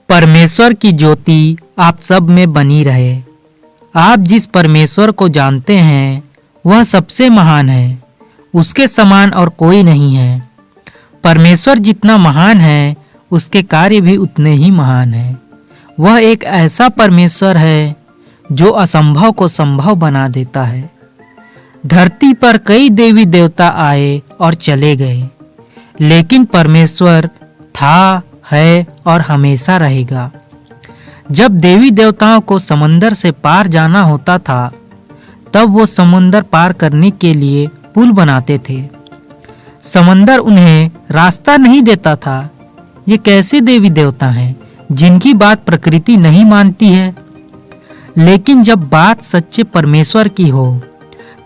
परमेश्वर की ज्योति आप सब में बनी रहे। आप जिस परमेश्वर को जानते हैं वह सबसे महान है, उसके समान और कोई नहीं है। परमेश्वर जितना महान है उसके कार्य भी उतने ही महान हैं। वह एक ऐसा परमेश्वर है जो असंभव को संभव बना देता है। धरती पर कई देवी देवता आए और चले गए, लेकिन परमेश्वर था, है और हमेशा रहेगा। जब देवी देवताओं को समंदर से पार जाना होता था, तब वो समंदर पार करने के लिए पुल बनाते थे। समंदर उन्हें रास्ता नहीं देता था। ये कैसे देवी देवता हैं जिनकी बात प्रकृति नहीं मानती है? लेकिन जब बात सच्चे परमेश्वर की हो,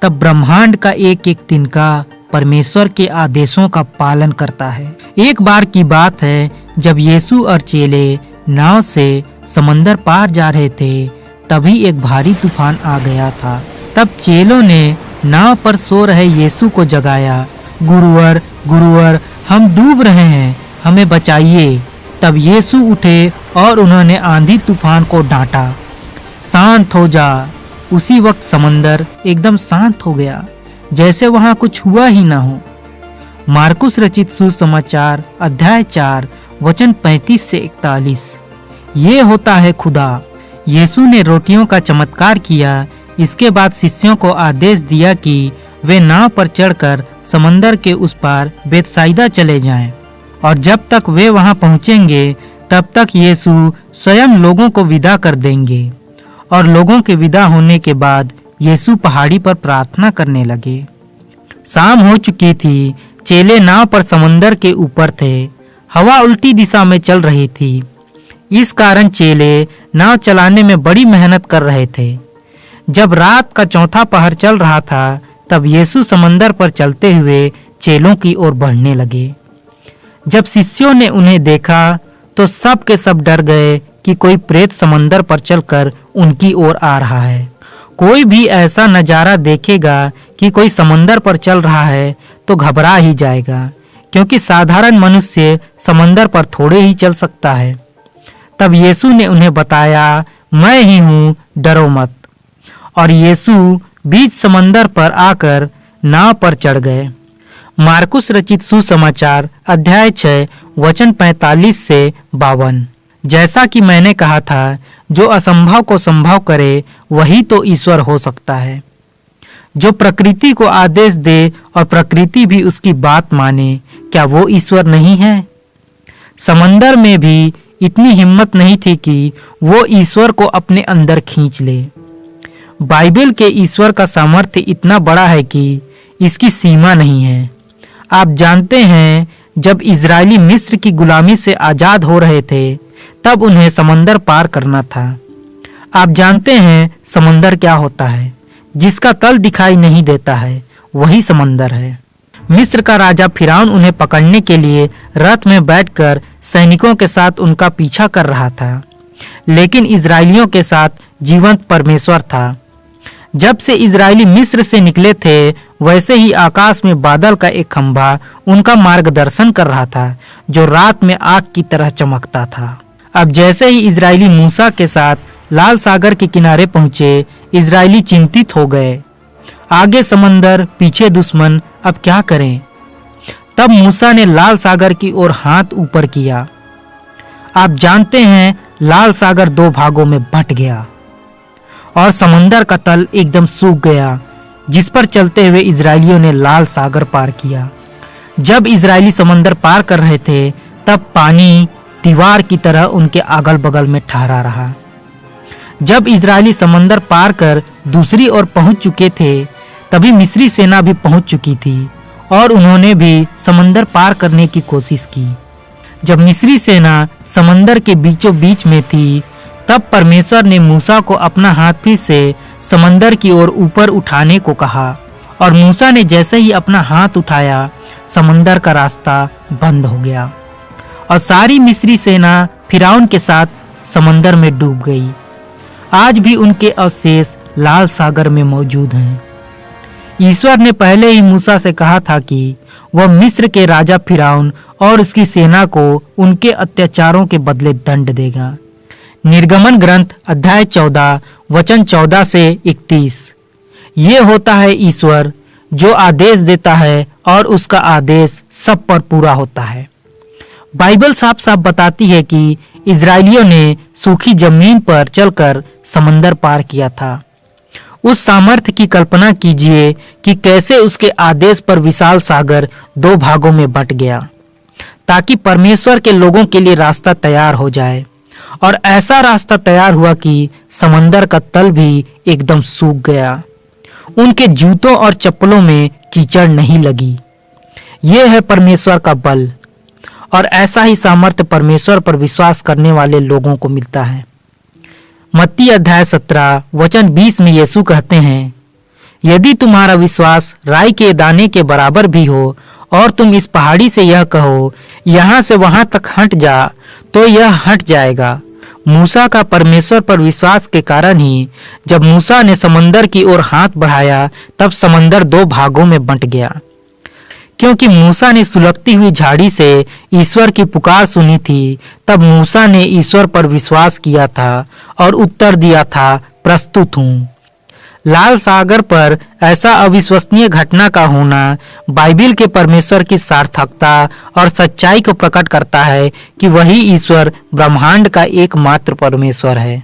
तब ब्रह्मांड का एक एक तिनका परमेश्वर के आदेशों का पालन करता है। एक बार की बात है, जब यीशु और चेले नाव से समंदर पार जा रहे थे, तभी एक भारी तूफान आ गया था। तब चेलों ने नाव पर सो रहे यीशु को जगाया, गुरुवर, गुरुवर, हम डूब रहे हैं, हमें बचाइए। तब यीशु उठे और उन्होंने आंधी तूफान को डांटा, शांत हो जा। उसी वक्त समंदर एकदम शांत हो गया, जैसे वहां कुछ हुआ ही ना हो। मार्कुस रचित सुसमाचार अध्याय 4 वचन 35 से 41। ये होता है खुदा। यीशु ने रोटियों का चमत्कार किया। इसके बाद शिष्यों को आदेश दिया कि वे नाव पर चढ़कर समंदर के उस पार बेतसाइदा चले जाएं, और जब तक वे वहां पहुंचेंगे तब तक यीशु स्वयं लोगों को विदा कर देंगे। और लोगों के विदा होने के बाद यीशु पहाड़ी पर प्रार्थना करने लगे। शाम हो चुकी थी। चेले नाव पर समंदर के ऊपर थे। हवा उल्टी दिशा में चल रही थी। इस कारण चेले नाव चलाने में बड़ी मेहनत कर रहे थे। जब रात का चौथा पहर चल रहा था, तब यीशु समंदर पर चलते हुए चेलों की ओर बढ़ने लगे। जब शिष्यों ने उन्हें देखा तो सब के सब डर गए कि कोई प्रेत समंदर पर चलकर उनकी ओर आ रहा है। कोई भी ऐसा नजारा देखेगा कि कोई समंदर पर चल रहा है तो घबरा ही जाएगा, क्योंकि साधारण मनुष्य समंदर पर थोड़े ही चल सकता है। तब यीशु ने उन्हें बताया, मैं ही हूँ, डरो मत। और यीशु बीच समंदर पर आकर नाव पर चढ़ गए। मार्कुस रचित सुसमाचार अध्याय 6 वचन 45 से 52। जैसा कि मैंने कहा था, जो असंभव को संभव करे वही तो ईश्वर हो सकता है। जो प्रकृति को आदेश दे और प्रकृति भी उसकी बात माने, क्या वो ईश्वर नहीं है? समंदर में भी इतनी हिम्मत नहीं थी कि वो ईश्वर को अपने अंदर खींच ले। बाइबल के ईश्वर का सामर्थ्य इतना बड़ा है कि इसकी सीमा नहीं है। आप जानते हैं, जब इजरायली मिस्र की गुलामी से आजाद हो रहे थे, तब उन्हें समंदर पार करना था। आप जानते हैं समंदर क्या होता है? जिसका तल दिखाई नहीं देता है, वही समंदर है। मिस्र का राजा फिरौन उन्हें पकड़ने के लिए रथ में बैठकर सैनिकों के साथ उनका पीछा कर रहा था, लेकिन इजरायलियों के साथ जीवंत परमेश्वर था। जब से इजरायली मिस्र से निकले थे, वैसे ही आकाश में बादल का एक खंभा उनका मार्गदर्शन कर रहा था, जो रात में आग की तरह चमकता था। अब जैसे ही इजरायली मूसा के साथ लाल सागर के किनारे पहुंचे, इजरायली चिंतित हो गए। आगे समंदर, पीछे दुश्मन, अब क्या करें? तब मूसा ने लाल सागर की ओर हाथ ऊपर किया। आप जानते हैं, लाल सागर 2 भागों में बंट गया और समंदर का तल एकदम सूख गया, जिस पर चलते हुए इजरायलियों ने लाल सागर पार किया। जब इजरायली समंदर पार कर रहे थे, तब पानी दीवार की तरह उनके अगल बगल में ठहरा रहा। जब इजरायली समंदर पार कर दूसरी ओर पहुंच चुके थे, तभी मिस्री सेना भी पहुंच चुकी थी और उन्होंने भी समंदर पार करने की कोशिश की। जब मिस्री सेना समंदर के बीचों बीच में थी, तब परमेश्वर ने मूसा को अपना हाथ फिर से समंदर की ओर ऊपर उठाने को कहा, और मूसा ने जैसे ही अपना हाथ उठाया, समंदर का रास्ता बंद हो गया और सारी मिस्री सेना फिरौन के साथ समंदर में डूब गई। आज भी उनके अवशेष लाल सागर में मौजूद हैं। ईश्वर ने पहले ही मूसा से कहा था कि वह मिस्र के राजा फिरौन और उसकी सेना को उनके अत्याचारों के बदले दंड देगा। निर्गमन ग्रंथ अध्याय 14 वचन 14 से 31। ये होता है ईश्वर जो आदेश देता है और उसका आदेश सब पर पूरा होता है। बाइबल साफ साफ बताती है कि इजरायलियों ने सूखी जमीन पर चलकर समंदर पार किया था। उस सामर्थ्य की कल्पना कीजिए कि कैसे उसके आदेश पर विशाल सागर 2 भागों में बंट गया ताकि परमेश्वर के लोगों के लिए रास्ता तैयार हो जाए। और ऐसा रास्ता तैयार हुआ कि समंदर का तल भी एकदम सूख गया। उनके जूतों और चप्पलों में कीचड़ नहीं लगी। यह है परमेश्वर का बल। और ऐसा ही सामर्थ्य परमेश्वर पर विश्वास करने वाले लोगों को मिलता है। मत्ती अध्याय 17 वचन 20 में यीशु कहते हैं, यदि तुम्हारा विश्वास राई के दाने के बराबर भी हो और तुम इस पहाड़ी से यह कहो यहाँ से वहां तक हट जा, तो यह हट जाएगा। मूसा का परमेश्वर पर विश्वास के कारण ही जब मूसा ने समंदर की ओर हाथ बढ़ाया तब समंदर 2 भागों में बंट गया, क्योंकि मूसा ने सुलगती हुई झाड़ी से ईश्वर की पुकार सुनी थी। तब मूसा ने ईश्वर पर विश्वास किया था और उत्तर दिया था, प्रस्तुत हूँ। लाल सागर पर ऐसा अविश्वसनीय घटना का होना बाइबिल के परमेश्वर की सार्थकता और सच्चाई को प्रकट करता है कि वही ईश्वर ब्रह्मांड का एकमात्र परमेश्वर है।